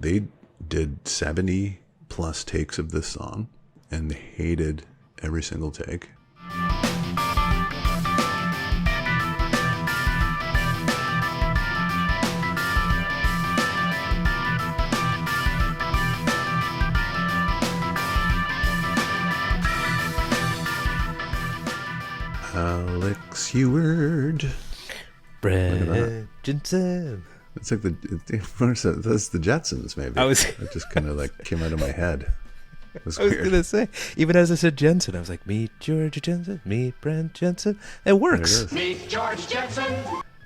they did 70 plus takes of this song and hated every single take. Alex Huard. Brent Jensen. It's like that's the Jetsons, maybe. It just kind of like came out of my head. It was weird. I was going to say, even as I said Jensen, I was like, meet George Jensen, meet Brent Jensen. It works. Meet George Jensen.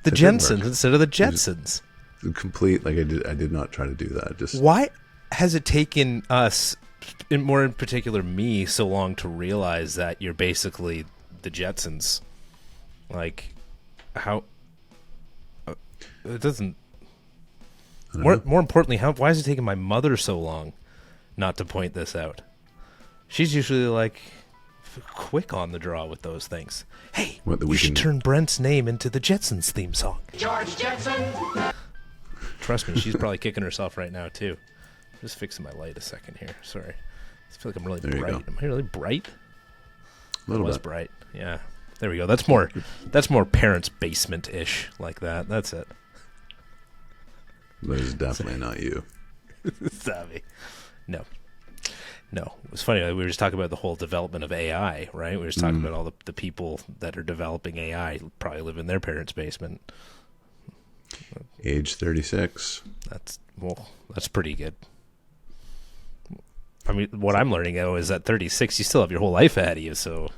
The Jensens instead of the Jetsons. Complete, like I did not try to do that. Just why has it taken us, in particular me, so long to realize that you're basically the Jetsons? Like, how it doesn't. More importantly, why is it taking my mother so long not to point this out? She's usually like quick on the draw with those things. Hey, we should turn Brent's name into the Jetsons theme song. George Jensen. Trust me, she's probably kicking herself right now too. I'm just fixing my light a second here. Sorry, I feel like I'm really bright. Am I really bright? A little bit bright. Yeah. There we go. That's more parents' basement-ish like that. That's it. That is definitely not you. Savvy. No. It was funny. We were just talking about the whole development of AI, right? We were just talking about all the people that are developing AI probably live in their parents' basement. Age 36. That's pretty good. I mean, what I'm learning though is at 36, you still have your whole life ahead of you, so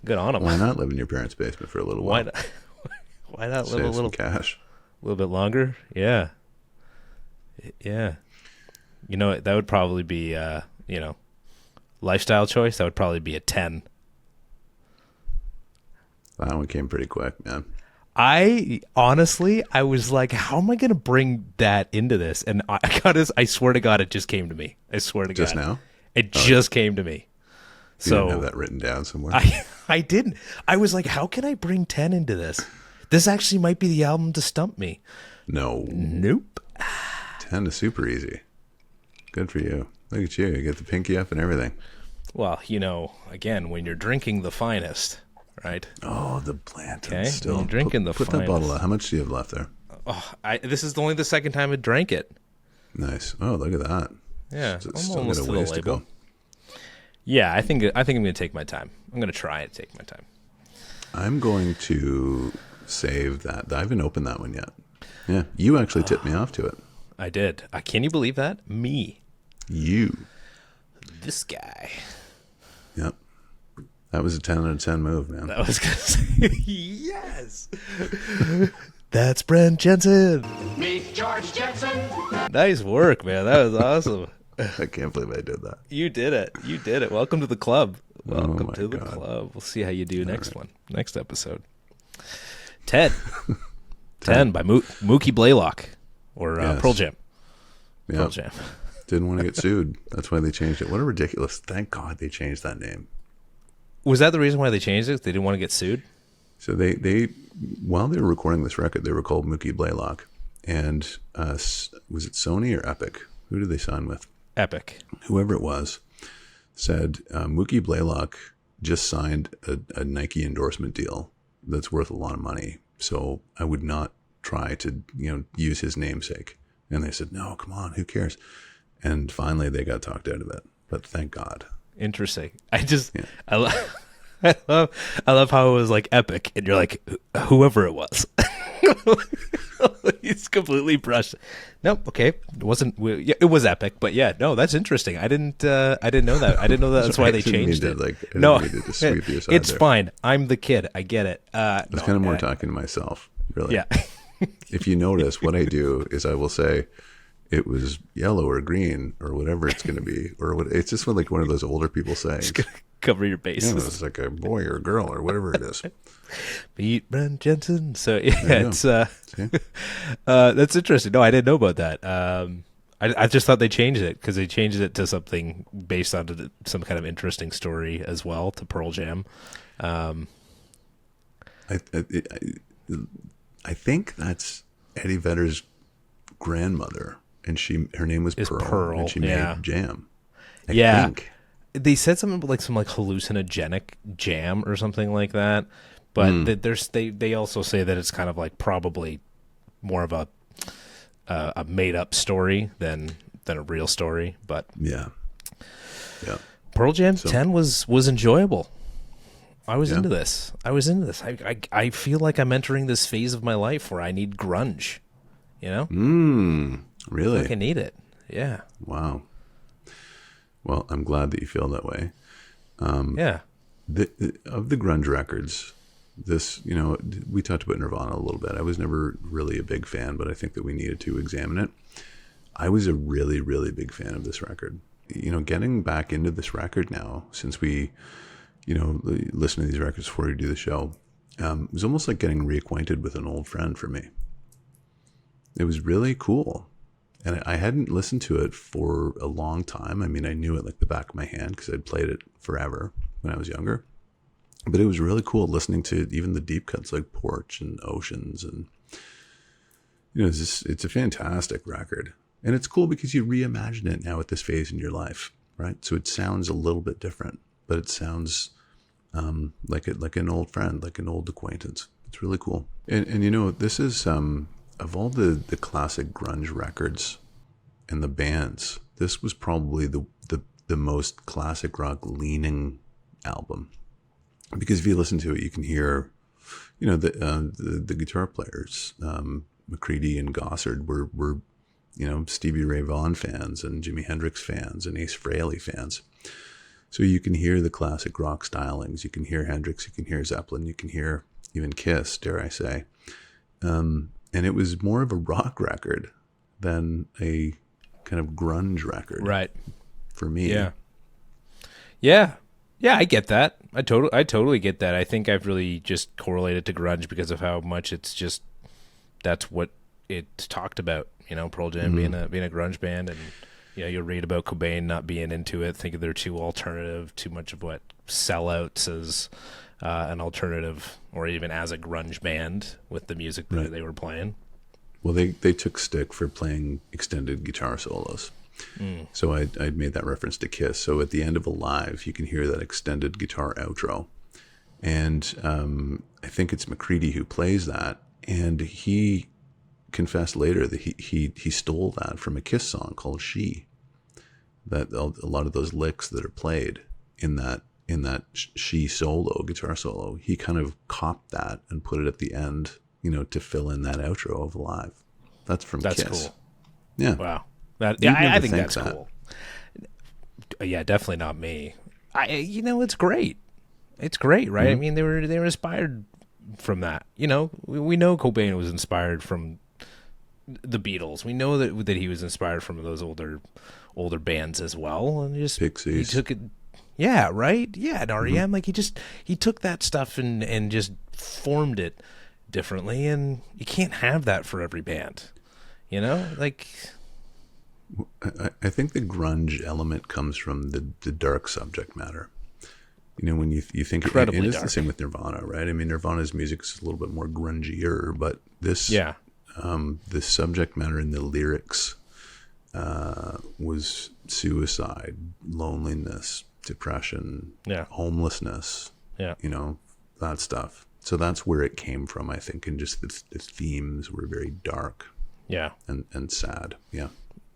good on them. Why not live in your parents' basement for a little while? Why not live Save a little cash? A little bit longer? Yeah. You know, that would probably be, lifestyle choice. That would probably be a 10. That one came pretty quick, man. I was like, how am I going to bring that into this? And I swear to God, it just came to me. I swear to God. Just now? It just came to me. You didn't have that written down somewhere? I didn't. I was like, how can I bring 10 into this? This actually might be the album to stump me. No. Nope. 10 is super easy. Good for you. Look at you. You get the pinky up and everything. Well, again, when you're drinking the finest, right? Oh, the plant. Okay, still you're drinking the finest. Put that bottle out. How much do you have left there? Oh, this is only the second time I drank it. Nice. Oh, look at that. Yeah, so it's still got a ways to go. Yeah, I think I'm going to take my time. I'm going to try to take my time. I'm going to save that. I haven't opened that one yet. Yeah, you actually tipped me off to it. I did. Can you believe that? Me. You. This guy. Yep. That was a 10 out of 10 move, man. That was going to say, yes. That's Brent Jensen. Meet George Jensen. Nice work, man. That was awesome. I can't believe I did that. You did it. Welcome to the club. Welcome to the God. club. We'll see how you do next episode. 10. 10 by Mookie Blaylock or Pearl Jam. Yeah. Pearl Jam. Didn't want to get sued. That's why they changed it. What a ridiculous. Thank God they changed that name. Was that the reason why they changed it? They didn't want to get sued? So they while they were recording this record, they were called Mookie Blaylock. And was it Sony or Epic? Who did they sign with? Epic. Whoever it was said Mookie Blaylock just signed a Nike endorsement deal that's worth a lot of money. So I would not try to use his namesake. And they said, no, come on, who cares? And finally they got talked out of it. But thank God. Interesting. I love how it was like Epic, and you're like, whoever it was. He's completely brushed. Nope. Okay. It wasn't. It was Epic, but yeah. No, that's interesting. I didn't know that. I didn't know that. That's why they changed it. No, it's fine. I'm the kid. I get it. I was kind of more talking to myself, really. Yeah. If you notice, what I do is I will say it was yellow or green or whatever it's going to be, or what. It's just like one of those older people sayings. Cover your bases. It's like a boy or a girl or whatever it is. Meet Brent Jensen. So yeah, it's that's interesting. No, I didn't know about that. I just thought they changed it because they changed it to something based on some kind of interesting story as well, to Pearl Jam. I think that's Eddie Vedder's grandmother, and her name was Pearl, Pearl, and she yeah. made jam. I Yeah. think. They said something like hallucinogenic jam or something like that, but they also say that it's kind of like probably more of a made up story than a real story. But Yeah. Pearl Jam 10 was enjoyable. I was Yeah. into this. I feel like I'm entering this phase of my life where I need grunge. You know, Really? like I need it. Yeah. Wow. Well, I'm glad that you feel that way. Yeah. Of the grunge records, this, we talked about Nirvana a little bit. I was never really a big fan, but I think that we needed to examine it. I was a really, really big fan of this record. Getting back into this record now, since we, listen to these records before we do the show, it was almost like getting reacquainted with an old friend for me. It was really cool. And I hadn't listened to it for a long time. I mean, I knew it like the back of my hand because I'd played it forever when I was younger. But it was really cool listening to even the deep cuts like Porch and Oceans. And, it's a fantastic record. And it's cool because you reimagine it now at this phase in your life, right? So it sounds a little bit different, but it sounds like an old friend, like an old acquaintance. It's really cool. And this is... of all the classic grunge records and the bands, this was probably the most classic rock leaning album, because if you listen to it, you can hear, the guitar players, McCready and Gossard were Stevie Ray Vaughan fans and Jimi Hendrix fans and Ace Frehley fans. So you can hear the classic rock stylings. You can hear Hendrix. You can hear Zeppelin. You can hear even Kiss, dare I say. And it was more of a rock record than a kind of grunge record, Right. For me. Yeah, I get that. I totally get that. I think I've really just correlated to grunge because of how much it's just that's what it's talked about. Pearl Jam being a grunge band, and you'll read about Cobain not being into it, thinking they're too alternative, too much of what sellouts as an alternative or even as a grunge band with the music that they were playing. Well, they took stick for playing extended guitar solos. So I'd made that reference to Kiss. So at the end of Alive, you can hear that extended guitar outro. And I think it's McCready who plays that. And he confessed later that he stole that from a Kiss song called She. That a lot of those licks that are played in that She solo, guitar solo, he kind of copped that and put it at the end, to fill in that outro of Alive. That's from Kiss. That's cool. Yeah. Wow. I think that's cool. Yeah, definitely not me. It's great. It's great, right? I mean, they were inspired from that. We know Cobain was inspired from the Beatles. We know that he was inspired from those older bands as well, and just Pixies. He took it. Yeah, right. Yeah, and REM. Like he took that stuff and just formed it differently, and you can't have that for every band. Like. I think the grunge element comes from the dark subject matter. When you think incredibly and it's dark. the same with Nirvana, right? I mean, Nirvana's music is a little bit more grungier, but this the subject matter in the lyrics was suicide, loneliness, depression, homelessness, that stuff. So that's where it came from, I think, and just the themes were very dark, and sad,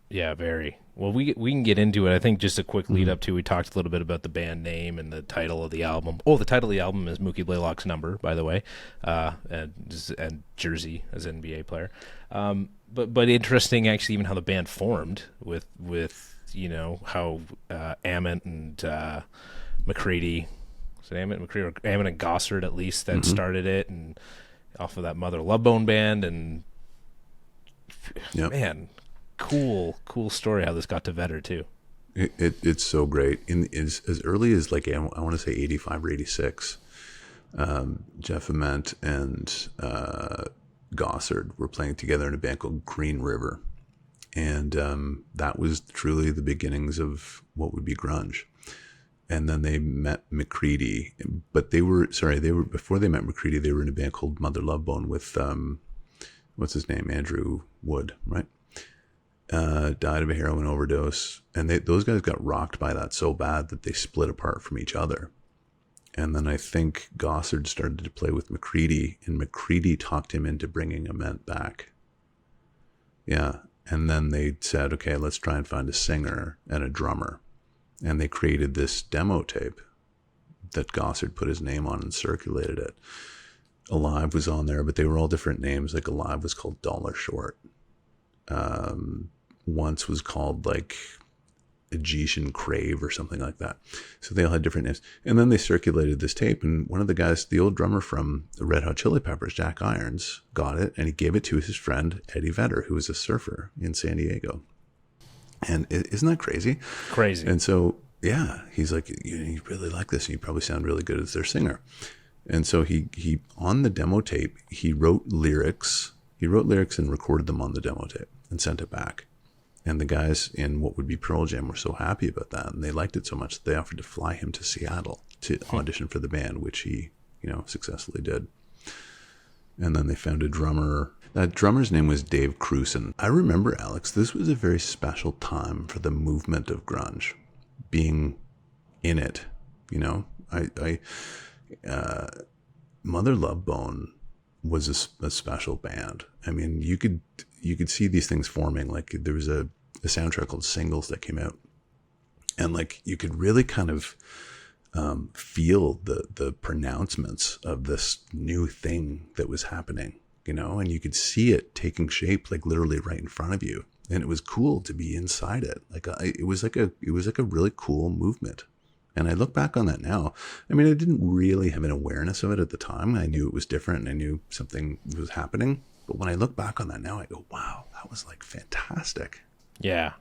Yeah, very. Well, we can get into it. I think just a quick lead up to, we talked a little bit about the band name and the title of the album. Oh, the title of the album is Mookie Blaylock's Number, by the way, and Jersey as an NBA player. But interesting, actually, even how the band formed with how Ament and McCready, was it Ament and McCready, or Ament and Gossard at least, that started it, and off of that Mother Love Bone band, and man. Cool story how this got to Vedder too. It's so great. As early as like I want to say 85 or 86, Jeff Ament and Gossard were playing together in a band called Green River, and that was truly the beginnings of what would be grunge. And then they met McCready, but they were before they met McCready, they were in a band called Mother Love Bone with what's his name, Andrew Wood, right? died of a heroin overdose. And those guys got rocked by that so bad that they split apart from each other. And then I think Gossard started to play with McCready, and McCready talked him into bringing Ament back. Yeah. And then they said, okay, let's try and find a singer and a drummer. And they created this demo tape that Gossard put his name on and circulated it. Alive was on there, but they were all different names. Like Alive was called Dollar Short. Once was called like Egyptian Crave or something like that. So they all had different names. And then they circulated this tape, and one of the guys, the old drummer from the Red Hot Chili Peppers, Jack Irons, got it, and he gave it to his friend Eddie Vedder, who was a surfer in San Diego. And isn't that crazy? Crazy. And so, yeah, he's like, you really like this, and you probably sound really good as their singer. And so he on the demo tape, he wrote lyrics. He wrote lyrics and recorded them on the demo tape and sent it back. And the guys in what would be Pearl Jam were so happy about that, and they liked it so much that they offered to fly him to Seattle to audition for the band, which he, successfully did. And then they found a drummer. That drummer's name was Dave Cruson. I remember, Alex, this was a very special time for the movement of grunge, being in it. Mother Love Bone was a special band. I mean, you could see these things forming. Like there was a soundtrack called Singles that came out, and like you could really kind of feel the pronouncements of this new thing that was happening, and you could see it taking shape, like literally right in front of you. And it was cool to be inside it. Like it was like a really cool movement. And I look back on that now. I mean, I didn't really have an awareness of it at the time. I knew it was different, and I knew something was happening. But when I look back on that now, I go, wow, that was like fantastic. Yeah.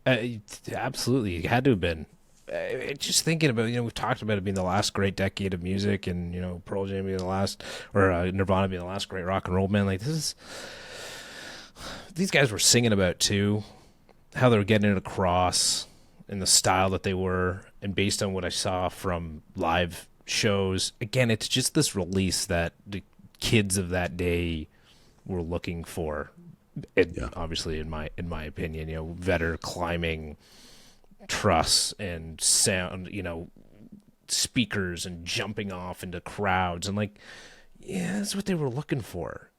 Absolutely. It had to have been. Just thinking about, we've talked about it being the last great decade of music, and, Pearl Jam being the last, or Nirvana being the last great rock and roll band. Like, these guys were singing about, too, how they were getting it across in the style that they were, and based on what I saw from live shows, again, it's just this release that the kids of that day were looking for. Obviously, in my opinion, Vedder climbing truss and sound, speakers and jumping off into crowds, and like, yeah, that's what they were looking for,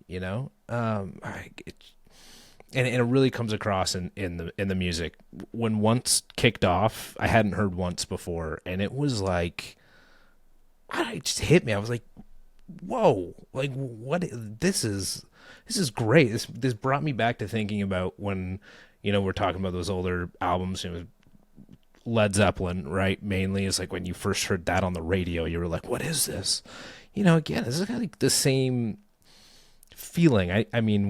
And it really comes across in the music. When Once kicked off, I hadn't heard Once before, and it was like, it just hit me. I was like, whoa, like what? This is great. This brought me back to thinking about when, we're talking about those older albums, Led Zeppelin, right? Mainly, it's like when you first heard that on the radio, you were like, what is this? Again, this is kind of like the same feeling. I mean,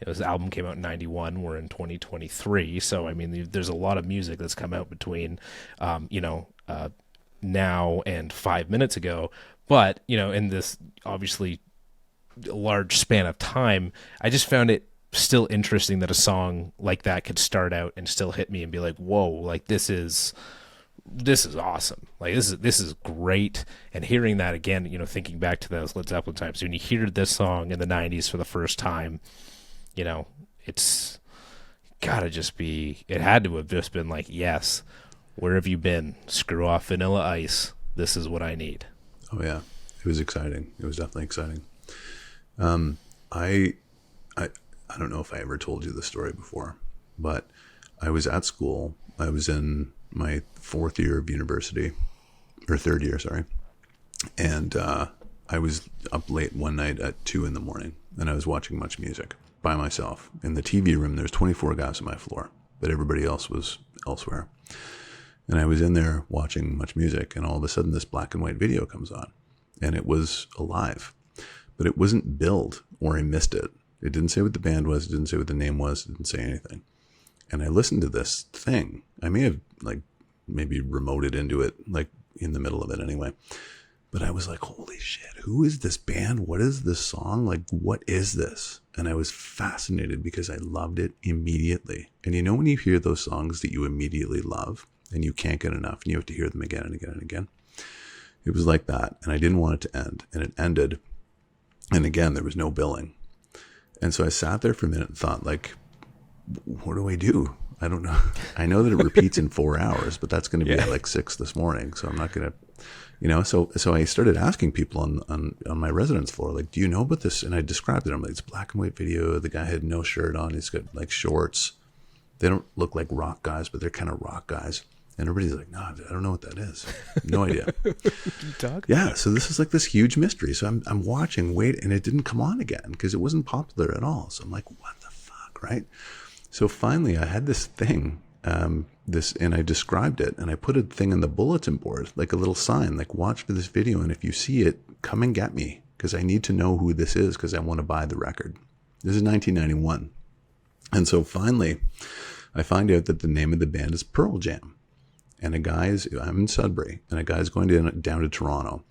this album came out in 91. We're in 2023. So, I mean, there's a lot of music that's come out between, now and 5 minutes ago. But, in this obviously large span of time, I just found it still interesting that a song like that could start out and still hit me and be like, whoa, like this is awesome. Like this is great. And hearing that again, thinking back to those Led Zeppelin times, when you hear this song in the 90s for the first time, it's gotta just be, it had to have just been like, yes, where have you been? Screw off Vanilla Ice. This is what I need. Oh yeah. It was exciting. It was definitely exciting. I don't know if I ever told you this story before, but I was at school. I was in my third year, sorry. And, I was up late one night at 2 a.m, and I was watching Much Music by myself. In the TV room, there's 24 guys on my floor, but everybody else was elsewhere. And I was in there watching Much Music, and all of a sudden this black and white video comes on, and it was Alive, but it wasn't billed, or I missed it. It didn't say what the band was. It didn't say what the name was. It didn't say anything. And I listened to this thing. I may have maybe remoted into it, like in the middle of it anyway. But I was like, holy shit, who is this band? What is this song? Like, what is this? And I was fascinated because I loved it immediately. And when you hear those songs that you immediately love and you can't get enough and you have to hear them again and again and again, it was like that. And I didn't want it to end. And it ended. And again, there was no billing. And so I sat there for a minute and thought, like, what do I do? I don't know. I know that it repeats in 4 hours, but that's going to be at like 6 this morning. So I'm not going to, so I started asking people on my residence floor, like, do you know about this? And I described it. I'm like, it's a black and white video. The guy had no shirt on. He's got like shorts. They don't look like rock guys, but they're kind of rock guys. And everybody's like, no, I don't know what that is. No idea. Yeah. So this is like this huge mystery. So I'm watching, and it didn't come on again because it wasn't popular at all. So I'm like, what the fuck, right? So finally, I had this thing, and I described it, and I put a thing on the bulletin board, like a little sign, like, watch for this video, and if you see it, come and get me, because I need to know who this is, because I want to buy the record. This is 1991. And so finally, I find out that the name of the band is Pearl Jam. And I'm in Sudbury, and a guy's going down to Toronto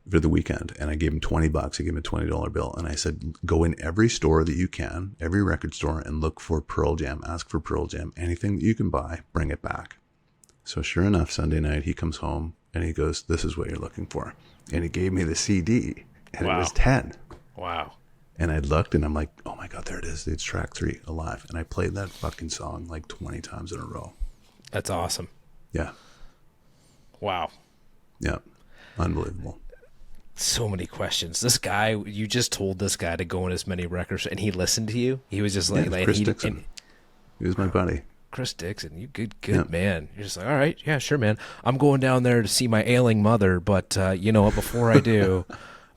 for the weekend, and I gave him $20. I gave him a $20 bill, and I said, go in every store that you can, every record store, and look for Pearl Jam. Ask for Pearl Jam. Anything that you can buy, bring it back. So sure enough, Sunday night, he comes home, and he goes, this is what you're looking for. And he gave me the CD, and It was 10. Wow. And I looked, and I'm like, oh my God, there it is. It's track 3, Alive. And I played that fucking song like 20 times in a row. That's awesome. Yeah. Wow. Yeah. Unbelievable. So many questions. This guy, you just told this guy to go in as many records, and he listened to you. He was just like, Chris Dixon. He was my buddy. Chris Dixon, you good man. You're just like, all right, yeah, sure, man. I'm going down there to see my ailing mother, but you know what? Before I do,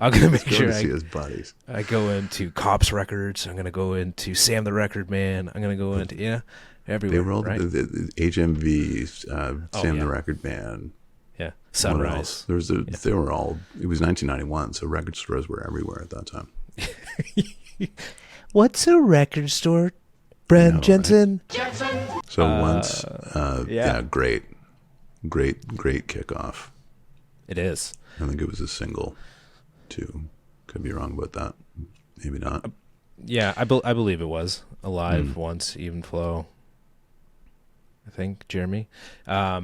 I'm gonna make sure to see his buddies. I go into Cops Records. I'm gonna go into Sam the Record Man. I'm gonna go into everywhere. They were all right? the HMV, Sam the Record Man. Yeah, Sunrise. They were all. It was 1991, so record stores were everywhere at that time. What's a record store, Brent Jensen? Right? Jensen. So once, great kickoff. It is. I think it was a single, too. Could be wrong about that. Maybe not. Yeah, I believe it was Alive once, Even Flow. I think Jeremy. Yeah.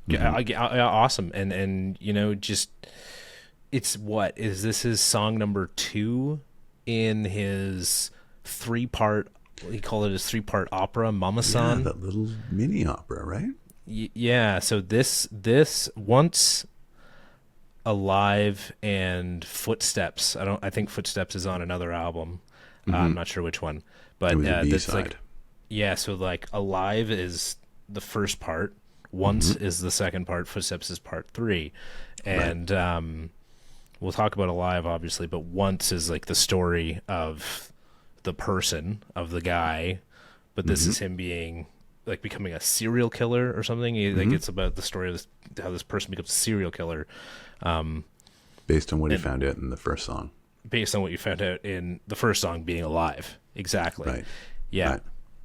Awesome. And just it's this is song number 2 in his 3-part, he called it his 3-part opera, Mama-san. Yeah, that little mini opera, right? Yeah, so this once Alive and Footsteps. I think Footsteps is on another album. I'm not sure which one. But it was a that's B-side. So like Alive is the first part. Once is the second part. Footsteps is part 3. And we'll talk about Alive, obviously, but Once is like the story of the person, of the guy. But this is him being, like, becoming a serial killer or something. Like, it's about the story of how this person becomes a serial killer. Based on what he found out in the first song. Based on what you found out in the first song, being alive. Exactly. Right. Yeah. Right.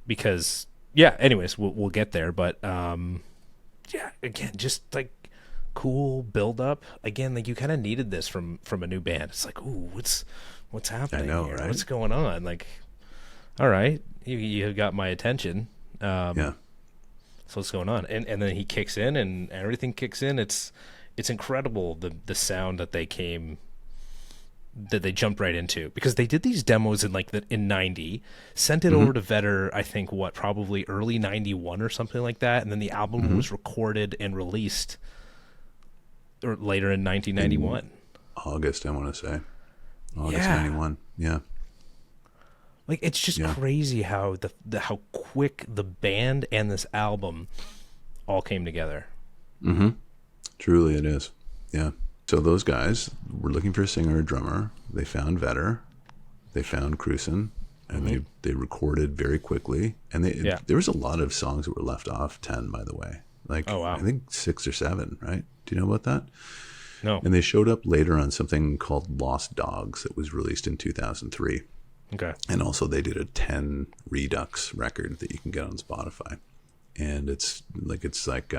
Because, yeah, anyways, we'll get there. But, yeah, again, just like cool build up. Again, like you kind of needed this from a new band. It's like, ooh, what's happening here? Right? What's going on? Like, all right, you got my attention. Yeah. So what's going on? And then he kicks in, and everything kicks in. It's incredible the sound that they jumped right into, because they did these demos in 90, sent it over to Vedder, I think probably early 91 or something like that, and then the album was recorded and released or later in 1991. August, I want to say. August 91. Yeah. Like, it's just crazy how how quick the band and this album all came together. Truly it is. Yeah. So those guys were looking for a singer or drummer. They found Vedder. They found Cruisen. And they recorded very quickly. And there was a lot of songs that were left off 10, by the way. Like, oh, wow. I think 6 or 7, right? Do you know about that? No. And they showed up later on something called Lost Dogs that was released in 2003. Okay. And also they did a 10 Redux record that you can get on Spotify. And it's like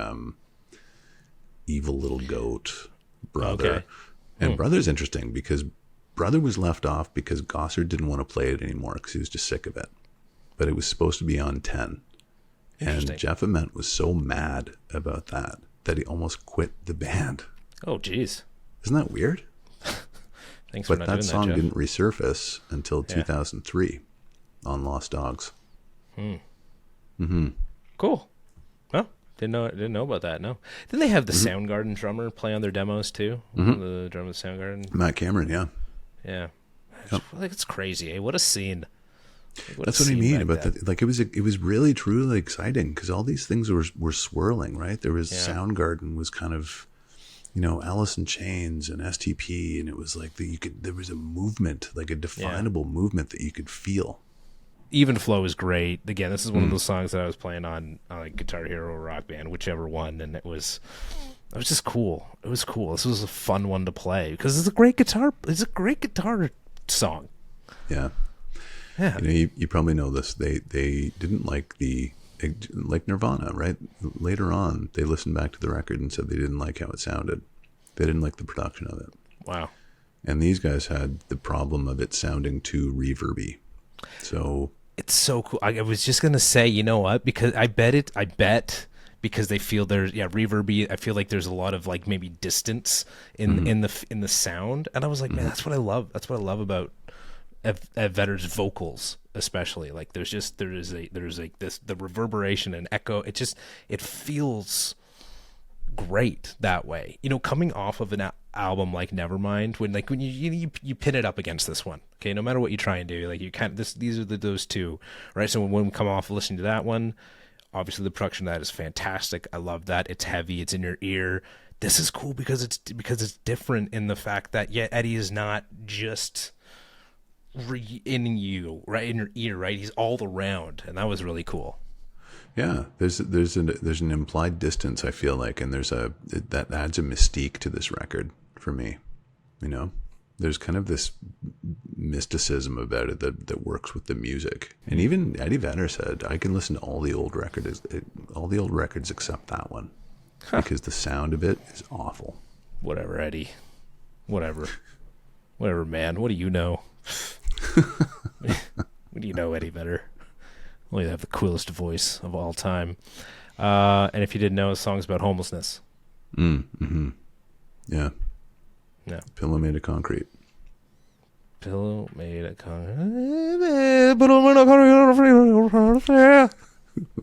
Evil Little Goat, Brother. Okay. And Brother's interesting because Brother was left off because Gossard didn't want to play it anymore because he was just sick of it. But it was supposed to be on 10. And Jeff Ament was so mad about that he almost quit the band. Oh, geez. Isn't that weird? Thanks for But not that doing song that, Jeff. didn't resurface until 2003 on Lost Dogs. Cool. Well, didn't know about that. No. Didn't they have the Soundgarden drummer play on their demos too? The drummer of Soundgarden. Matt Cameron, yeah. Yeah. Yep. Like it's crazy. What a scene. That's what I mean about that. Like it was really truly exciting because all these things were swirling, right? There was Soundgarden was kind of, Alice in Chains and STP, and it was like there was a movement, like a definable movement that you could feel. Even Flow is great. Again, this is one of those songs that I was playing on like Guitar Hero or Rock Band, whichever one, and it was just cool. It was cool. This was a fun one to play because it's a great guitar song. Yeah. Yeah. You probably know this. They didn't like like Nirvana, right? Later on, they listened back to the record and said they didn't like how it sounded. They didn't like the production of it. Wow. And these guys had the problem of it sounding too reverby. So it's so cool. I was just gonna say, you know what? Because I bet because they feel there's reverby. I feel like there's a lot of like maybe distance in the sound, and I was like, man, that's what I love. That's what I love about Vedder's vocals, especially. Like there's like this the reverberation and echo. It feels great that way. Coming off of an album like Nevermind, when you pin it up against this one, okay, no matter what you try and do, like you can't. These are those two, right? So when we come off listening to that one, obviously the production of that is fantastic. I love that. It's heavy. It's in your ear. This is cool because it's different in the fact that Eddie is not just in you, right, in your ear, right? He's all around, and that was really cool. Yeah, there's an implied distance, I feel like, and that adds a mystique to this record for me. There's kind of this mysticism about it that works with the music. And even Eddie Vedder said, I can listen to all the old records except that one, because the sound of it is awful. Whatever, Eddie. Whatever, man. What do you know? What do you know, Eddie Vedder? Well, you have the coolest voice of all time. And if you didn't know, his song's about homelessness. Yeah. Yeah. Pillow made of concrete. Pillow made of concrete.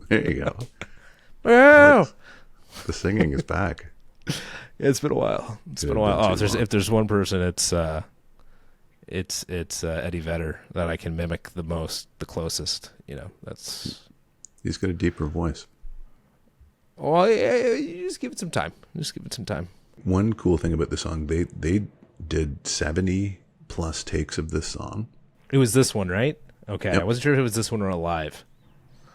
There you go. Yeah. The singing is back. It's been a while. It's been a while. Oh, if there's one person, it's Eddie Vedder that I can mimic the closest. That's. He's got a deeper voice. Well, you just give it some time. One cool thing about the song, they did 70 plus takes of this song. It was this one, right? Okay, Yep. I wasn't sure if it was this one or Alive.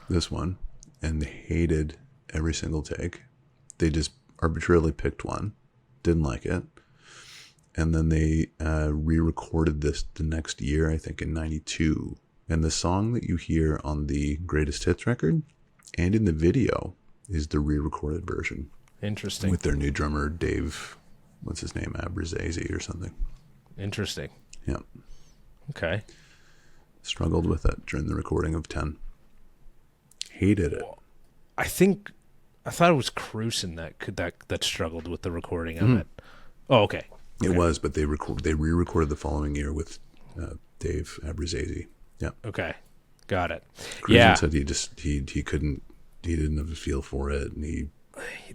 This one, and they hated every single take. They just arbitrarily picked one, didn't like it, and then they re-recorded this the next year, I think in '92. And the song that you hear on the Greatest Hits record and in the video is the re-recorded version. Interesting. With their new drummer, Dave, what's his name, Abruzzese or something. Interesting. Yeah. Okay. Struggled with it during the recording of 10. Hated it. I thought it was Cruisen that struggled with the recording of it. Oh, okay. It was, but they re-recorded the following year with Dave Abruzzese. Yeah. Okay. Got it. Cruisen said he didn't have a feel for it, and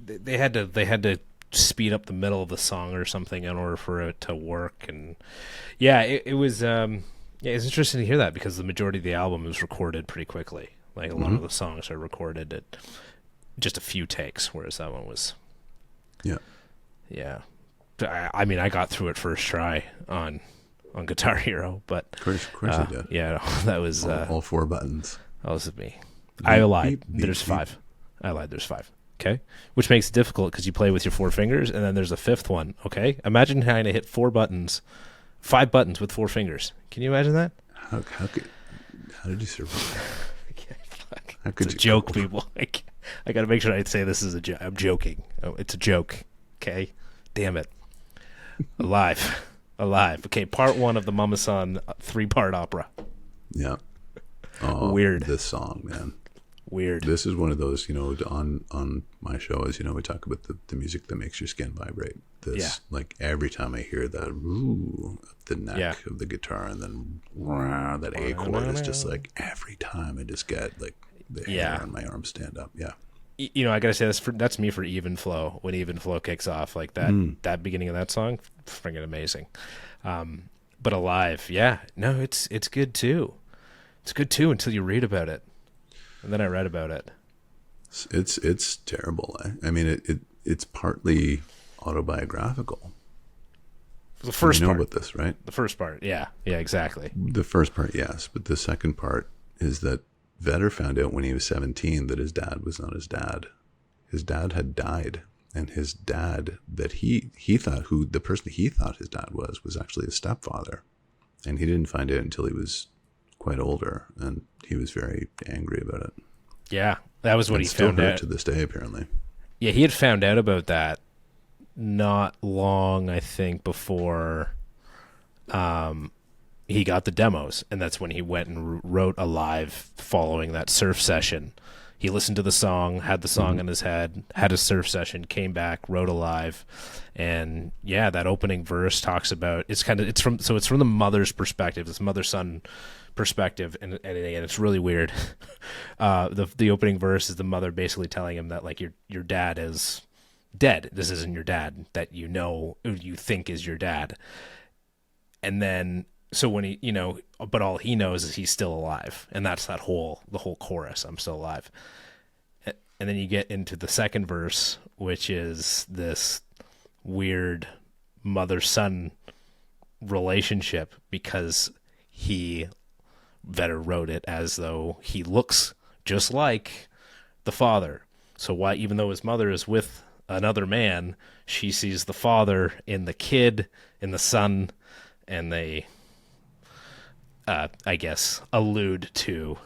they had to speed up the middle of the song or something in order for it to work. And it was it's interesting to hear that because the majority of the album was recorded pretty quickly. Like a lot of the songs are recorded at just a few takes, whereas that one was yeah. I mean, I got through it first try on Guitar Hero, but of course you did. Yeah, that was all 4 buttons. That was me. I lied. There's 5. I lied. There's 5. Okay, which makes it difficult because you play with your 4 fingers, and then there's a 5th one. Okay, imagine trying to hit 4 buttons, 5 buttons with 4 fingers. Can you imagine that? How did you survive? How could it's a joke, people. I got to make sure I say this is a joke. I'm joking. Oh, it's a joke. Okay, damn it. Alive. Okay, part 1 of the Mama San 3-part opera. Yeah. Oh, Weird. This song, man. Weird. This is one of those, on my show, as you know, we talk about the music that makes your skin vibrate. This, like every time I hear that, the neck of the guitar, and then that A chord is just like every time I just get like the hair on my arm stand up. Yeah. I gotta say that's me for Even Flow. When Even Flow kicks off, like that beginning of that song, freaking amazing. But Alive, it's good too. It's good too until you read about it, and then I read about it. It's terrible. I mean, it's partly autobiographical. The first part about this, right? The first part, yeah, exactly. The first part, yes, but the second part is that Vedder found out when he was 17 that his dad was not his dad. His dad had died, and his dad that he thought the person he thought his dad was actually his stepfather, and he didn't find out until he was quite older, and he was very angry about it. Yeah, that was what he found out to this day, apparently. Yeah, he had found out about that not long, I think, before he got the demos, and that's when he went and wrote Alive following that surf session. He listened to the song, had the song in his head, had a surf session, came back, wrote Alive, and that opening verse talks about it's from the mother's perspective, this mother-son perspective, and it's really weird. The opening verse is the mother basically telling him that like your dad is dead. This isn't your dad that you think is your dad. And then so when he but all he knows is he's still alive, and that's the whole chorus, I'm still alive. And then you get into the second verse, which is this weird mother-son relationship, because Vedder wrote it as though he looks just like the father. So why, even though his mother is with another man, she sees the father in the kid, in the son, and they, I guess, allude to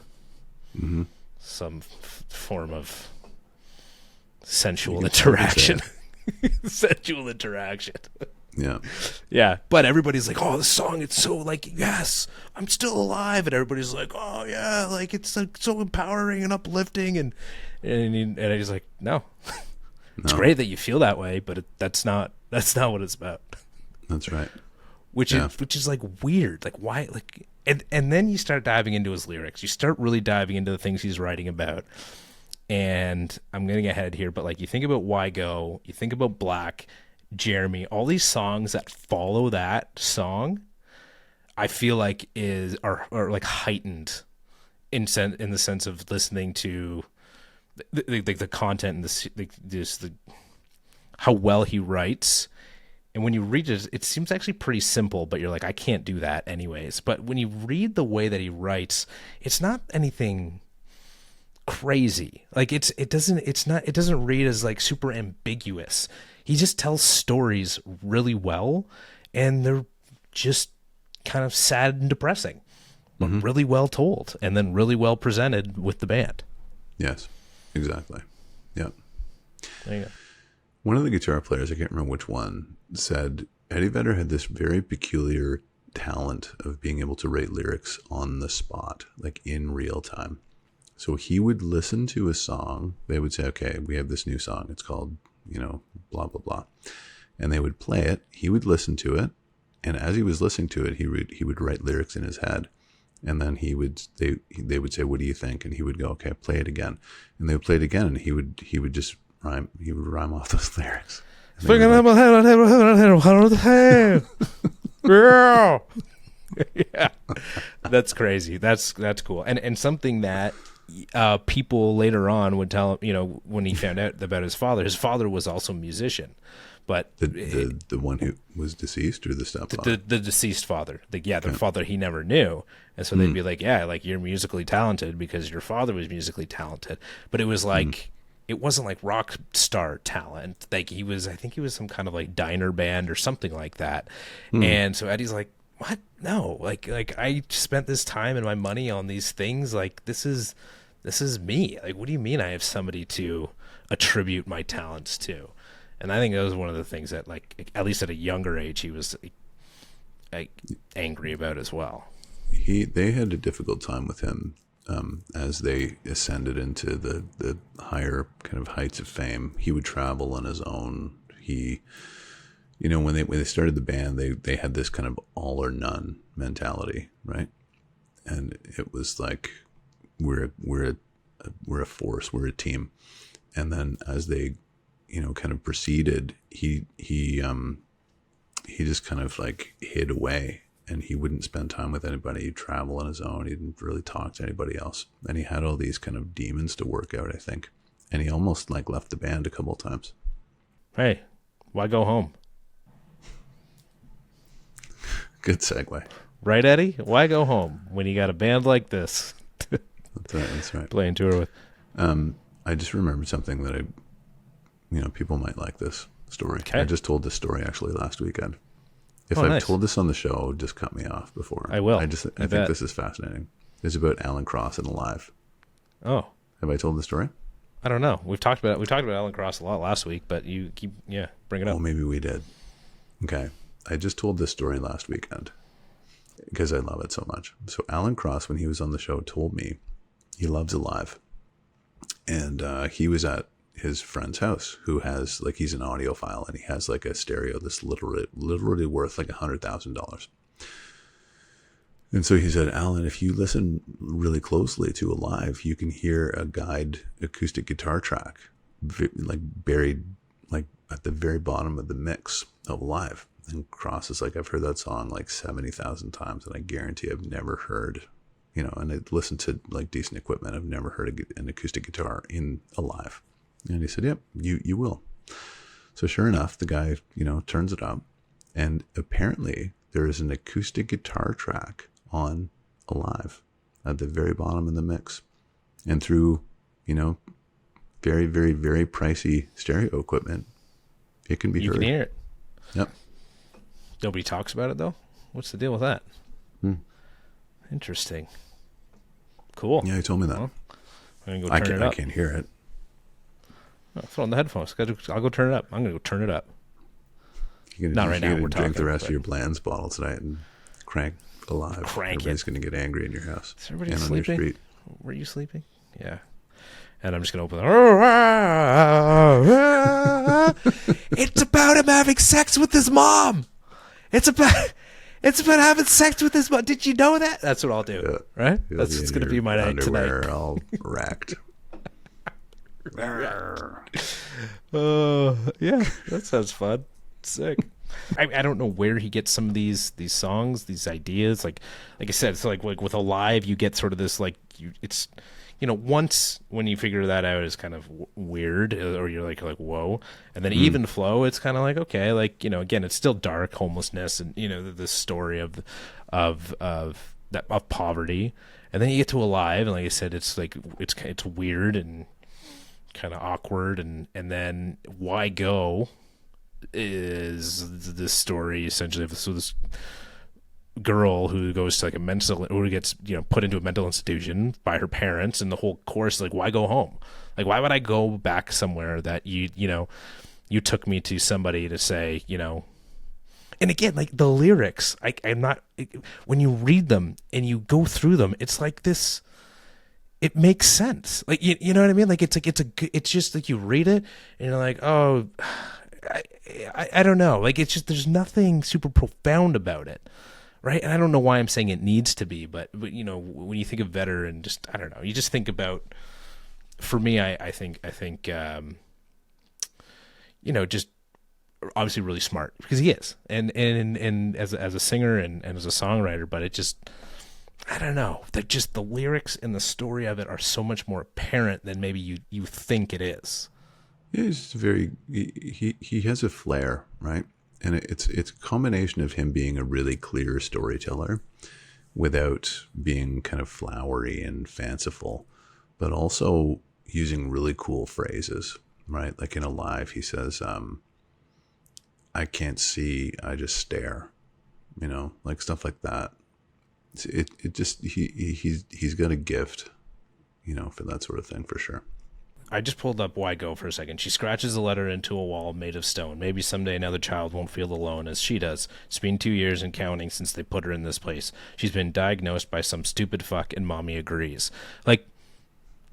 some form of sensual interaction. Sensual interaction. Yeah. Yeah. But everybody's like, oh, the song, it's so like, yes, I'm still alive. And everybody's like, oh, yeah, like it's like so empowering and uplifting. And he's like, no. It's great that you feel that way, but that's not what it's about. That's right. Which is like weird. Like why? Like and then you start diving into his lyrics. You start really diving into the things he's writing about. And I'm getting ahead here, but like you think about Why Go, you think about Black, Jeremy, all these songs that follow that song, I feel like are like heightened in the sense of listening to the content and how well he writes. And when you read it, it seems actually pretty simple, but you're like, I can't do that anyways. But when you read the way that he writes, it's not anything crazy. Like it doesn't read as like super ambiguous. He just tells stories really well, and they're just kind of sad and depressing, but really well told, and then really well presented with the band. Yes, exactly. Yeah. There you go. One of the guitar players, I can't remember which one, said Eddie Vedder had this very peculiar talent of being able to write lyrics on the spot, like in real time. So he would listen to a song. They would say, okay, we have this new song. It's called, blah, blah, blah. And they would play it. He would listen to it. And as he was listening to it, he would write lyrics in his head. And then they would say, what do you think? And he would go, okay, play it again. And they would play it again. And he would just rhyme. He would rhyme off those lyrics. Yeah, that's crazy. That's cool. And something that people later on would tell him, when he found out about his father was also a musician, but the one who was deceased, or the stepfather, the deceased father, father he never knew. And so they'd be like, yeah, like you're musically talented because your father was musically talented, but it was like. It wasn't like rock star talent. Like I think he was some kind of like diner band or something like that. And so Eddie's like, what? No, like I spent this time and my money on these things. Like this is me. Like, what do you mean I have somebody to attribute my talents to? And I think that was one of the things that, like, at least at a younger age, he was like angry about as well. They had a difficult time with him as they ascended into the higher kind of heights of fame. He would travel on his own. He, when they started the band, they had this kind of all or none mentality, right? And it was like we're a force, we're a team. And then as they, kind of proceeded, he just kind of like hid away, and he wouldn't spend time with anybody. He'd travel on his own. He didn't really talk to anybody else. And he had all these kind of demons to work out, I think. And he almost like left the band a couple of times. Hey, why go home? Good segue. Right, Eddie? Why go home when you got a band like this? That's right. Playing tour with. I just remembered something that people might like this story. Okay. I just told this story actually last weekend. If Oh, I've nice. told this on the show, just cut me off before. I will. I think bet. this is fascinating. It's about Alan Cross and Alive. Oh, Have I told the story? I don't know. We talked about Alan Cross a lot last week, but you keep bring it up. Well, maybe we did. Okay. I just told this story last weekend because I love it so much. So Alan Cross, when he was on the show, told me he loves Alive. And he was at his friend's house who has, like, he's an audiophile, and he has like a stereo that's literally worth like $100,000. And so he said, Alan, if you listen really closely to Alive, you can hear a guide acoustic guitar track like buried like at the very bottom of the mix of Alive. And Cross is like, I've heard that song like 70,000 times, and I guarantee I've never heard, and I listened to like decent equipment. I've never heard an acoustic guitar in Alive. And he said, yep, you will. So sure enough, the guy, turns it up, and apparently there is an acoustic guitar track on Alive at the very bottom of the mix. And through, very, very, very pricey stereo equipment, it can be heard. You can hear it. Yep. Nobody talks about it, though? What's the deal with that? Interesting. Cool. Yeah, he told me that. Well, I'm going to go turn it up. I can't hear it. Oh, throw on the headphones. I'll go turn it up. I'm going to go turn it up. You're Not right now, You're we're gonna drink talking, the rest but- of your Bland's bottle tonight and crank Alive. Crank it. Everybody's going to get angry in your house. Is everybody and sleeping? on your street. Were you sleeping? Yeah. And I'm just going to open the... It's about him having sex with his mom. It's about having sex with his mom. Did you know that? That's what I'll do. Yeah. Right? You'll That's be what's in going to be your my night underwear tonight. all racked. Yeah, that sounds fun. Sick. I don't know where he gets some of these songs, these ideas. Like I said, it's like with Alive, you get sort of this once when you figure that out, it's kind of weird, or you're like whoa, and then Even Flow, it's kind of like okay, like again, it's still dark, homelessness, and the story of poverty, and then you get to Alive, and like I said, it's like it's weird and kind of awkward, and then Why Go is this story essentially of this girl who goes to like who gets put into a mental institution by her parents, and the whole course like, why go home? Like, why would I go back somewhere that you took me to somebody to say, and again, like the lyrics, I'm not, when you read them and you go through them, it's like this, it makes sense. Like, you know what I mean? Like, it's just like you read it and you're like, oh, I don't know. Like, it's just, there's nothing super profound about it. Right. And I don't know why I'm saying it needs to be, but when you think of Vedder and just, I don't know, you just think about, for me, I think, just obviously really smart, because he is, and as a singer and as a songwriter, but it just, I don't know, that just the lyrics and the story of it are so much more apparent than maybe you think it is. Yeah, he's he has a flair, right? And it's a combination of him being a really clear storyteller without being kind of flowery and fanciful, but also using really cool phrases, right? Like in Alive, he says, I can't see, I just stare, like stuff like that. It just, he's got a gift, for that sort of thing, for sure. I just pulled up Why Go for a second. She scratches a letter into a wall made of stone. Maybe someday another child won't feel alone as she does. It's been 2 years and counting since they put her in this place. She's been diagnosed by some stupid fuck and mommy agrees. Like,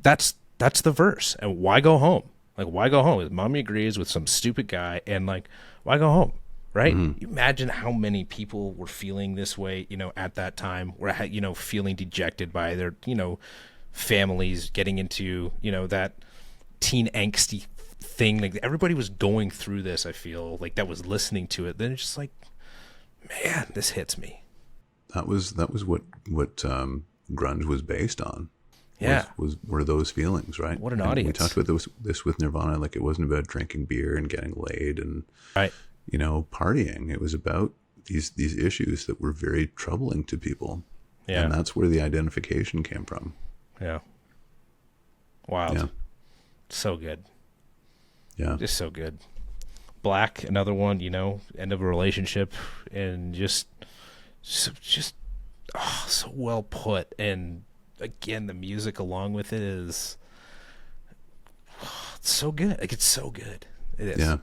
that's the verse. And why go home? Like, why go home? Mommy agrees with some stupid guy, and like, why go home? Right? You imagine how many people were feeling this way, at that time, were, feeling dejected by their, families, getting into, that teen angsty thing. Like, everybody was going through this, I feel like, that was listening to it. Then it's just like, man, this hits me. That was what grunge was based on. Yeah. Were those feelings, right? What an and audience. We talked about this with Nirvana. Like, it wasn't about drinking beer and getting laid and, Right. Partying. It was about these issues that were very troubling to people. Yeah. And that's where the identification came from. Yeah. Wild. Yeah. So good. Yeah. Just so good. Black, another one, end of a relationship, and just so well put. And again, the music along with it is it's so good. Like, it's so good. It is. Yeah.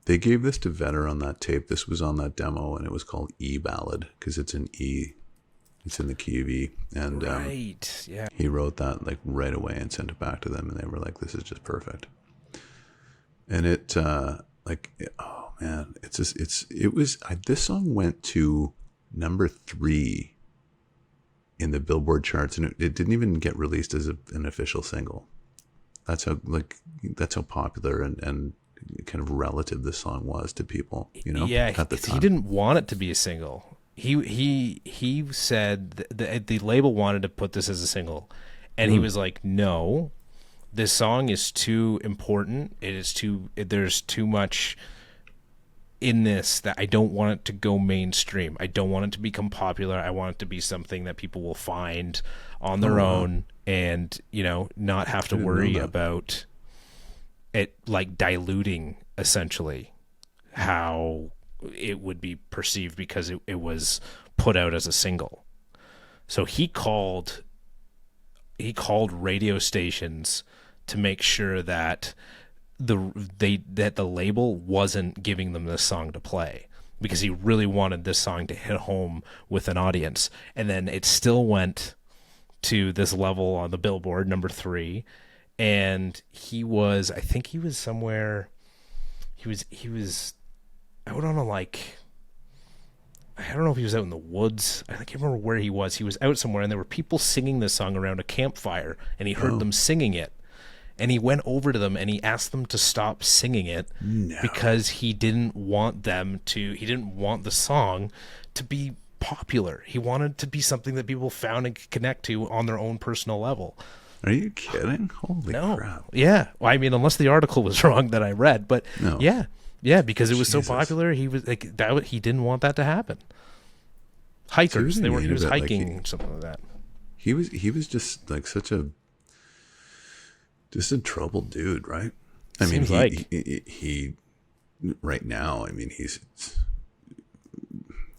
They gave this to Vedder on that tape. This was on that demo, and it was called E Ballad because it's in E. It's in the key of E. And Right. Yeah. he wrote that like right away and sent it back to them, and they were like, "This is just perfect." And it, oh man, this song went to number 3 in the Billboard charts, and it didn't even get released as an official single. That's how popular and kind of relative this song was to people, Yeah, at the time. he didn't want it to be a single. He said the label wanted to put this as a single, and he was like, "No, this song is too important. There's too much in this that I don't want it to go mainstream. I don't want it to become popular. I want it to be something that people will find on their own, and not have to worry about it like diluting essentially how it would be perceived because it was put out as a single." So he called radio stations to make sure that the label wasn't giving them this song to play, because he really wanted this song to hit home with an audience. And then it still went to this level on the Billboard, number 3. And he was somewhere, he was out on I don't know if he was out in the woods. I can't remember where he was. He was out somewhere, and there were people singing this song around a campfire, and he heard them singing it. And he went over to them and he asked them to stop singing it because he didn't want the song to be popular. He wanted it to be something that people found and could connect to on their own personal level. Are you kidding? Holy crap. Yeah. Well, I mean, unless the article was wrong that I read, but No. yeah, because it was Jesus. so popular. He was like that. He didn't want that to happen. Hikers, So he he was made it like hiking, something like that. He was just like just a troubled dude, right? I mean, Seems like. he right now, I mean,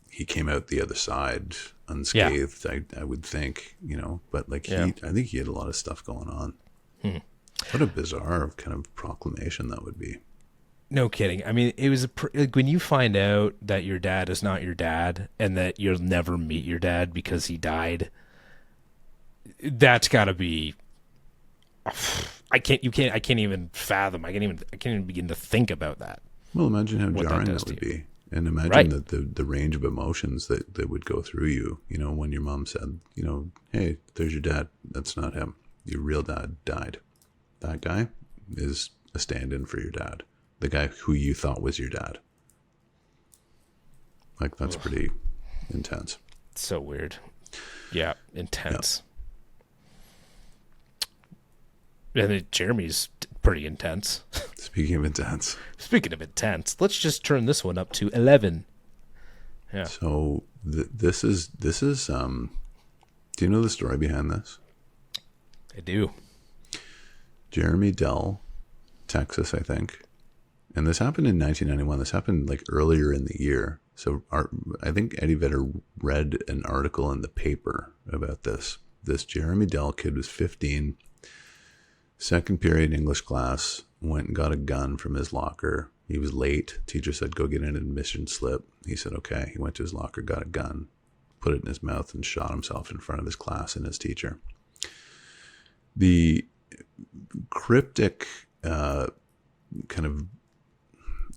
he came out the other side unscathed, I would think, but like I think he had a lot of stuff going on. What a bizarre kind of proclamation that would be. No kidding. I mean, it was like when you find out that your dad is not your dad and that you'll never meet your dad because he died. That's got to be. I can't even fathom. I can't even begin to think about that. Well, imagine how What that jarring does that would to you. be, and imagine Right. that the range of emotions that would go through you. When your mom said, "Hey, there's your dad. That's not him. Your real dad died. That guy is a stand-in for your dad. The guy who you thought was your dad." Like, that's pretty intense. It's so weird. Yeah, intense. And then Jeremy's pretty intense. Speaking of intense. Speaking of intense, let's just turn this one up to 11. Yeah. So this is do you know the story behind this? I do. Jeremy Dell, Texas, I think. And this happened in 1991. This happened like earlier in the year. So I think Eddie Vedder read an article in the paper about this. This Jeremy Dell kid was 15, Second period English class, went and got a gun from his locker. He was late. Teacher said, go get an admission slip. He said, okay. He went to his locker, got a gun, put it in his mouth, and shot himself in front of his class and his teacher. The cryptic kind of,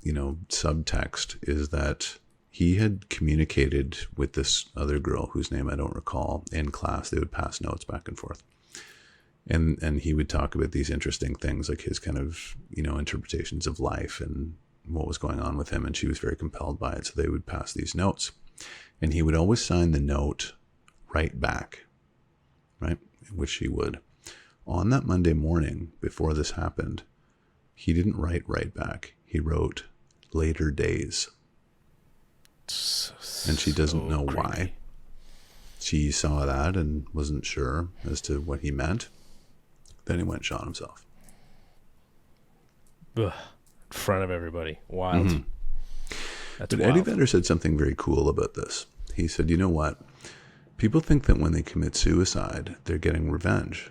subtext is that he had communicated with this other girl whose name I don't recall in class. They would pass notes back and forth. And he would talk about these interesting things, like his kind of, interpretations of life and what was going on with him. And she was very compelled by it. So they would pass these notes. And he would always sign the note right back, right? Which he would. On that Monday morning, before this happened, he didn't write right back. He wrote later days. And she doesn't know why. She saw that and wasn't sure as to what he meant. Then he went and shot himself. Ugh. In front of everybody. Wild. Mm-hmm. That's but wild. Eddie Vedder said something very cool about this. He said, you know what? People think that when they commit suicide, they're getting revenge.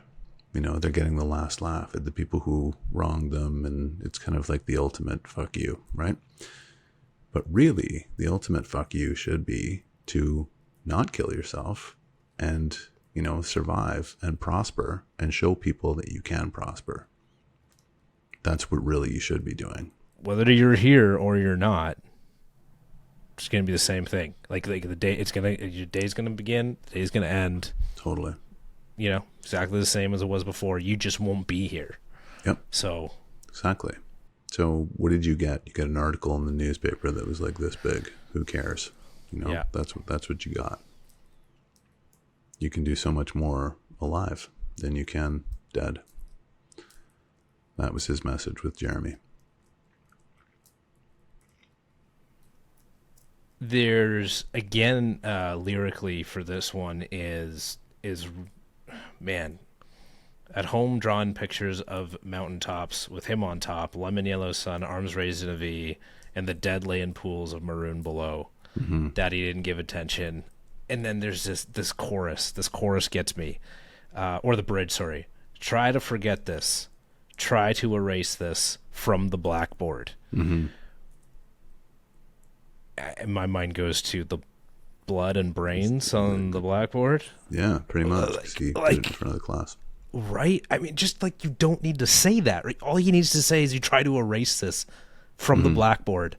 They're getting the last laugh at the people who wronged them. And it's kind of like the ultimate fuck you, right? But really, the ultimate fuck you should be to not kill yourself and, survive and prosper and show people that you can prosper. That's what really you should be doing. Whether you're here or you're not, it's going to be the same thing. Like the day your day's going to begin, the day's going to end. Totally. Exactly the same as it was before. You just won't be here. Yep. So. Exactly. So what did you get? You got an article in the newspaper that was like this big. Who cares? Yeah. That's what you got. You can do so much more alive than you can dead. That was his message with Jeremy. There's again lyrically for this one is man, at home drawn pictures of mountaintops with him on top, lemon yellow sun, arms raised in a V, and the dead lay in pools of maroon below. Mm-hmm. Daddy didn't give attention. And then there's this chorus. This chorus gets me. Or the bridge, sorry. Try to forget this. Try to erase this from the blackboard. Mm-hmm. And my mind goes to the blood and brains on the blackboard. Yeah, pretty much. He did it in front of the class. Right? I mean, just like you don't need to say that. Right? All he needs to say is you try to erase this from the blackboard.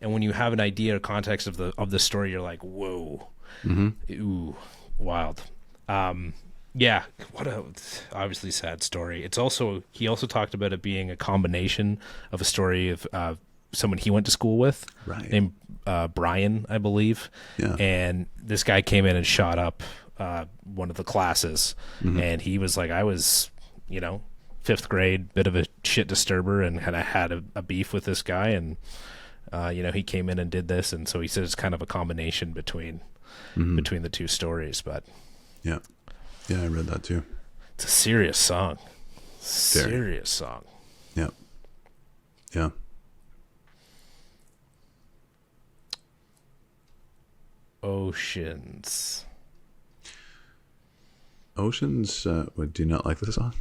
And when you have an idea or context of the story, you're like, whoa. Mm-hmm. Ooh, wild. Yeah, what a obviously sad story. It's also, he also talked about it being a combination of a story of someone he went to school with, right, named Brian, I believe. Yeah. And this guy came in and shot up one of the classes. Mm-hmm. And he was like, I was, fifth grade, bit of a shit disturber, and had a beef with this guy. And, he came in and did this. And so he said it's kind of a combination between the two stories. But yeah. Yeah, I read that too. it's a serious song. Serious song. Yeah. Yeah. Oceans. Do you not like this song?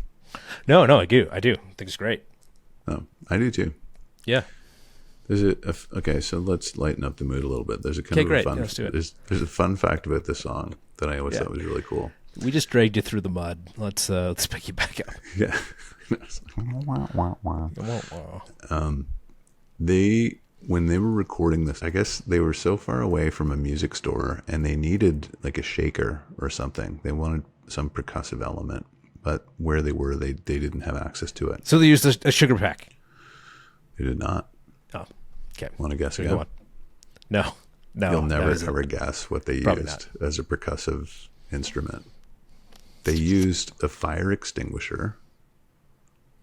No, I do. I think it's great. Oh, I do too. Yeah. There's okay, so let's lighten up the mood a little bit. There's a kind of great. fun. Yeah, let's do it. There's a fun fact about this song that I always thought was really cool. We just dragged you through the mud. Let's pick you back up. Yeah. When they were recording this, I guess they were so far away from a music store and they needed like a shaker or something. They wanted some percussive element, but where they were, they didn't have access to it. So they used a sugar pack. They did not. Oh, okay. Want to guess Go again? on. No. You'll never ever guess what they Probably used as a percussive instrument. They used a fire extinguisher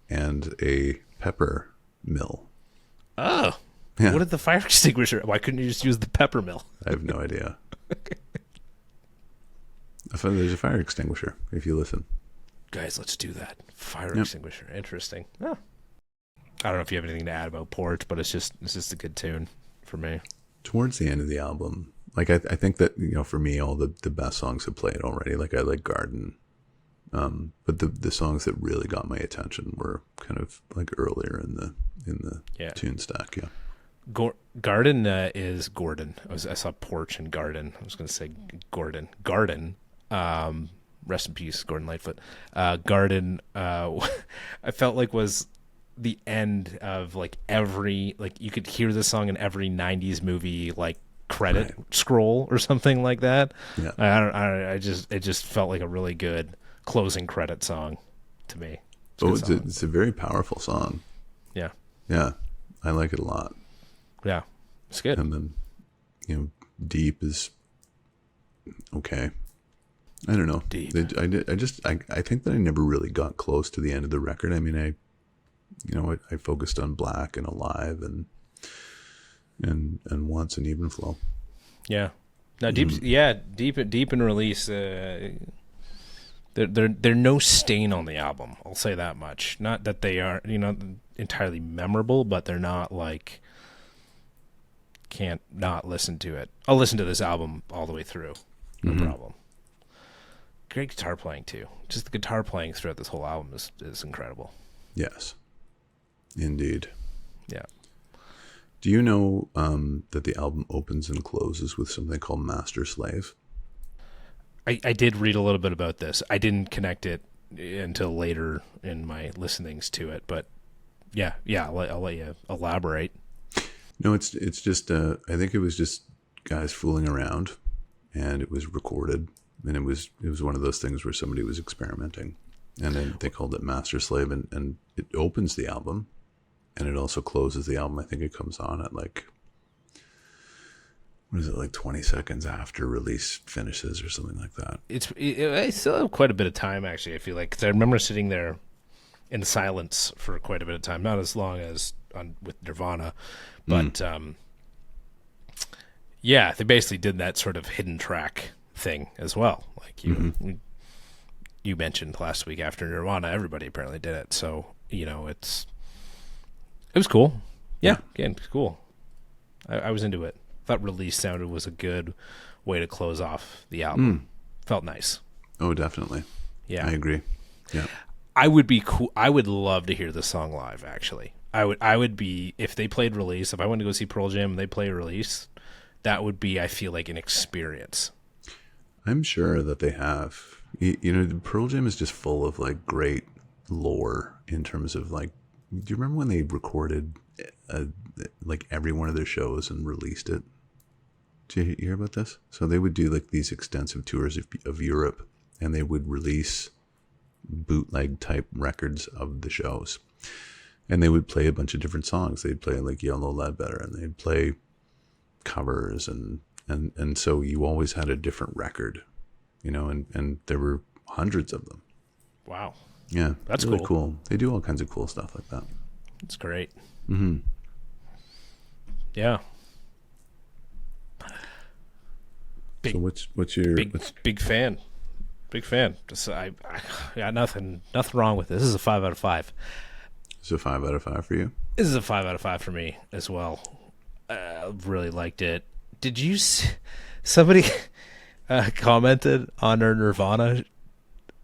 and a pepper mill. Oh. Yeah. What did the fire extinguisher? Why couldn't you just use the pepper mill? I have no idea. There's a fire extinguisher if you listen. Guys, let's do that. Fire extinguisher. Interesting. Oh. I don't know if you have anything to add about Porch, but it's just a good tune for me. Towards the end of the album, like I think that, for me, all the best songs have played already. Like I like Garden But the songs that really got my attention were kind of like earlier in the tune stack. Yeah. Garden is Gordon. I saw Porch and Garden. I was going to say Gordon. Garden. Rest in peace, Gordon Lightfoot. Garden. I felt like was the end of like every, like you could hear this song in every 90s movie like credit scroll or something like that. Yeah. It just felt like a really good closing credit song to me. It's a very powerful song. Yeah. Yeah. I like it a lot. Yeah. It's good. And then, Deep is okay. I don't know. Deep. I think that I never really got close to the end of the record. I mean, I focused on Black and Alive and Once and Even Flow. Yeah. Now Deep and Release. They're no stain on the album. I'll say that much. Not that they are, entirely memorable, but they're not like can't not listen to it. I'll listen to this album all the way through. No problem. Great guitar playing too. Just the guitar playing throughout this whole album is incredible. Yes, indeed. Yeah. Do you know that the album opens and closes with something called Master Slave? I did read a little bit about this. I didn't connect it until later in my listenings to it, but yeah, I'll let you elaborate. No, it's just I think it was just guys fooling around, and it was recorded, and it was one of those things where somebody was experimenting, and then they called it Master Slave, and it opens the album, and it also closes the album. I think it comes on at like, what is it, like 20 seconds after release finishes or something like that. I still have quite a bit of time, actually, I feel like, because I remember sitting there in silence for quite a bit of time, not as long as with Nirvana, but they basically did that sort of hidden track thing as well. Like you mentioned last week after Nirvana, everybody apparently did it. So, it was cool. Yeah, again, it's cool. I was into it. Thought Release sounded was a good way to close off the album. Felt nice. Oh, definitely. Yeah, I agree. Yeah, I would be cool. I would love to hear the song live. Actually, I would be, if they played Release. If I went to go see Pearl Jam and they play Release, that would be, I feel like, an experience. I'm sure that they have. Pearl Jam is just full of like great lore in terms of like. Do you remember when they recorded like every one of their shows and released it? Did you hear about this? So they would do like these extensive tours of Europe, and they would release bootleg type records of the shows, and they would play a bunch of different songs. They'd play like Yellow Ledbetter, and they'd play covers, and so you always had a different record, and there were hundreds of them. Wow. Yeah, that's really cool. cool. They do all kinds of cool stuff like that. It's great. Mm-hmm. Yeah. So what's your big fan? Big fan. Just, I got nothing wrong with this. This is a 5 out of 5. Is it a 5 out of 5 for you? This is a 5 out of 5 for me as well. Really liked it. Did you? Somebody commented on our Nirvana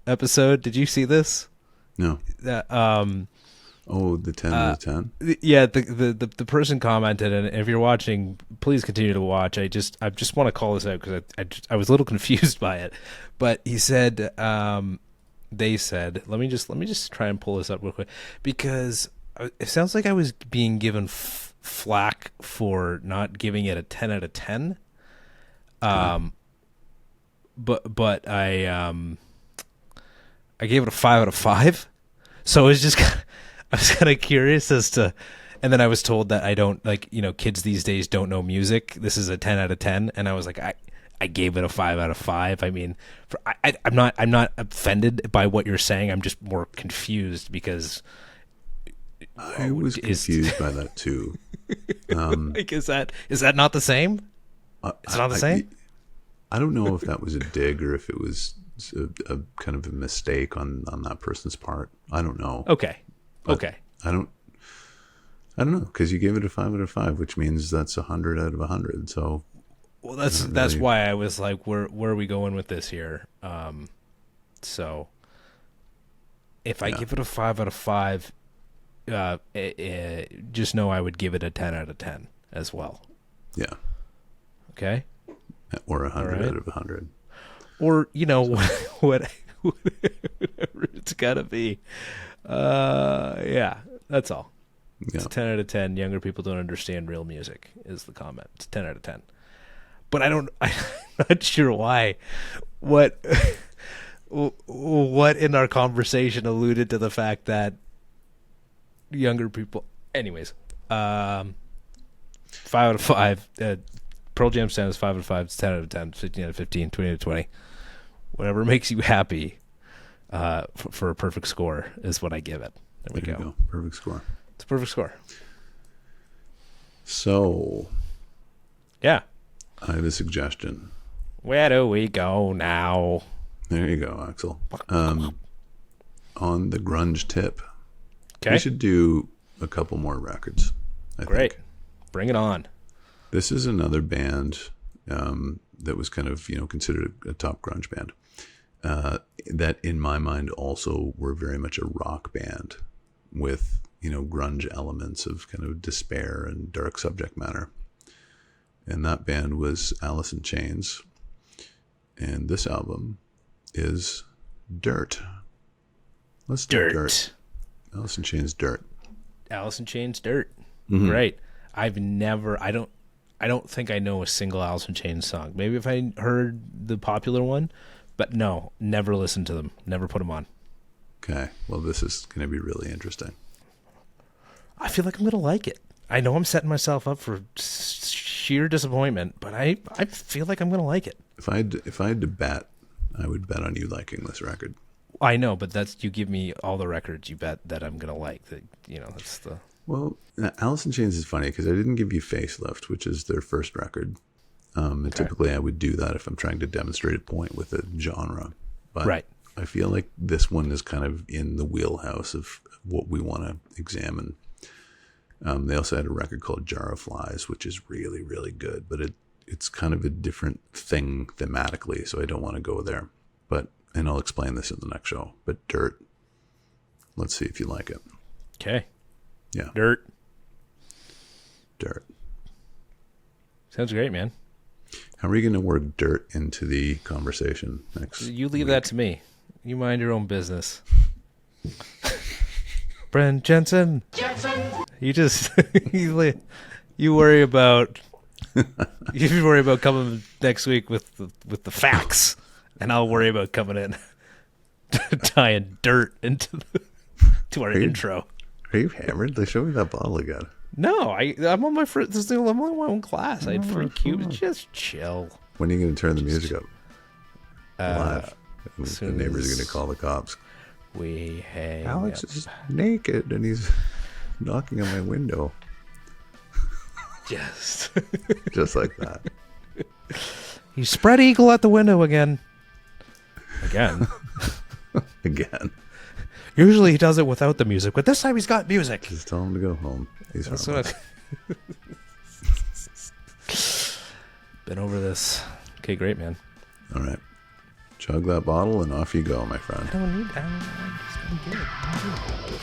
episode. Did you see this? No. The 10 out of 10. Yeah, the person commented, and if you're watching, please continue to watch. I just want to call this out because I was a little confused by it. But he said, they said, let me just try and pull this up real quick, because it sounds like I was being given flack for not giving it a 10 out of 10. But I gave it a 5 out of 5. So it was just, I was kind of curious as to, and then I was told that I don't, like, kids these days don't know music. This is a 10 out of 10. And I was like, I gave it a 5 out of 5. I mean, I'm not offended by what you're saying. I'm just more confused because I was confused by that too. Like, is that not the same? It's not the same? I don't know if that was a dig or if it was a kind of a mistake on that person's part. I don't know. Okay. I don't know, because you gave it a 5 out of 5, which means that's 100 out of 100. So, well, that's why I was like, where are we going with this here? So, If I give it a 5 out of 5, just know I would give it a 10 out of 10 as well. Yeah. Okay? Or 100 All right. out of 100. Or, whatever it's got to be. Yeah, that's all. Yeah. It's 10 out of 10. Younger people don't understand real music is the comment. It's 10 out of 10. But I'm not sure why. What in our conversation alluded to the fact that younger people... Anyways, 5 out of 5. Pearl Jam stands 5 out of 5. It's 10 out of 10. 15 out of 15. 20 out of 20. Whatever makes you happy for a perfect score is what I give it. There we go. Perfect score. It's a perfect score. So, Yeah. I have a suggestion. Where do we go now? There you go, Axel. On the grunge tip, Okay. we should do a couple more records. I Great. think. Bring it on. This is another band that was kind of considered a top grunge band. That in my mind also were very much a rock band with grunge elements of kind of despair and dark subject matter. And that band was Alice in Chains. And this album is Dirt. Let's do Dirt. Alice in Chains, Dirt. Alice in Chains, Dirt. Mm-hmm. Great. I don't think I know a single Alice in Chains song. Maybe if I heard the popular one, but no, never listened to them. Never put them on. Okay. Well, this is going to be really interesting. I feel like I'm going to like it. I know I'm setting myself up for sheer disappointment, but I feel like I'm going to like it. If I had to bet, I would bet on you liking this record. I know, but you give me all the records you bet that I'm going to like. That that's the... Well, Alice in Chains is funny because I didn't give you Facelift, which is their first record. And typically I would do that if I'm trying to demonstrate a point with a genre. But Right. I feel like this one is kind of in the wheelhouse of what we want to examine. They also had a record called Jar of Flies, which is really, really good, but it's kind of a different thing thematically, so I don't want to go there. And I'll explain this in the next show. But Dirt, let's see if you like it. Okay. Yeah. Dirt. Dirt. Sounds great, man. How are you going to work Dirt into the conversation next? You leave that to me. You mind your own business. Brent Jensen. Jensen. You just you worry about coming next week with the facts, and I'll worry about coming in tying dirt into to our intro. Are you hammered? They show me that bottle again. No, I'm on my first. I'm on my own class. I had free cubes. Just chill. When are you going to turn the music up? Live. The soon neighbors are as- going to call the cops. We hang. Alex up. is naked and he's knocking on my window. Just Just like that. he spread eagle at the window again. Again. Usually he does it without the music, but this time he's got music. Just tell him to go home. He's That's harmless. what. Been over this. Okay, great, man. All right. Chug that bottle and off you go, my friend. I don't need. I'm just gonna get it.